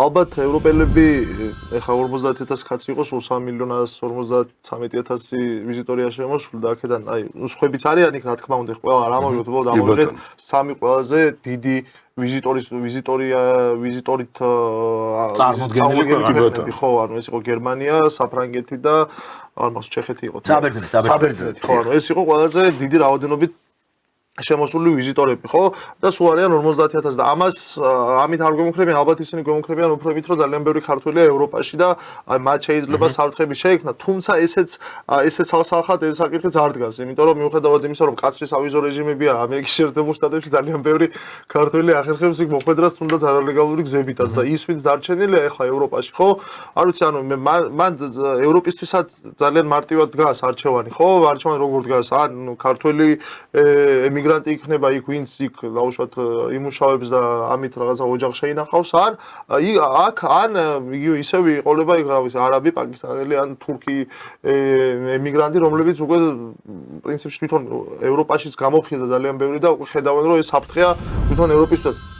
ალბათ ევროპელები ეხა 50000 კაცი იყო, სულ 3,53,000 ვიზიტორია შემოსული და აქედან აი სხვებიც არიან იქ რა თქმა უნდა, ყველა არ ამოვიღეთ, უბრალოდ ამოვიღეთ სამი ყველაზე დიდი ვიზიტორით წარმოდგენილი ხო, ანუ ეს იყო გერმანია, საფრანგეთი და არ მახსოვს ჩეხეთი იყო. საბერძნეთი. ხო, ანუ ეს იყო ყველაზე დიდი რაოდენობით შემოსული ვიზიტორები, ხო? და სულ არიან 50000 და ამით არ გვემუქრებიან, ალბათ ისინი გვემუქრებიან უფრო მით, რომ ძალიან ბევრი ქართველია ევროპაში და მათ შეიძლება საფრთხები შეექმნათ, თუმცა ესეც ცალსახად ეს საკითხიც არ დგას, იმიტომ რომ მიუხედავად იმისა, რომ კაცრი სავიზო რეჟიმებია ამერიკის შეერთებულ შტატებში, ძალიან ბევრი ქართველი ახერხებს იქ მოხვედრას თუნდაც არალეგალური გზებითაც და ის ვინც დარჩენილია ეხლა ევროპაში, ხო? არ ვიცი, ანუ მან ევროპისთვისაც ძალიან მარტივად დგას არჩევანი, ხო? არჩევანი როგორ დგას? ან ქართველი ემიგრანტი იქნება იქ, ვინც იქ დაუშვათ იმუშავებს და ამით რაღაცა ოჯახ შეინახავს, ან იგივე ისევ იყოლება იქ, რა ვიცი, არაბი, პაკისტანელი ან თურქი ემიგრანტი, რომლებიც უკვე პრინციპში თვითონ ევროპაშიც გამოფხიზდა ძალიან ბევრი და უკვე ხედავენ, რომ ეს საფრთხეა თვითონ ევროპისთვის.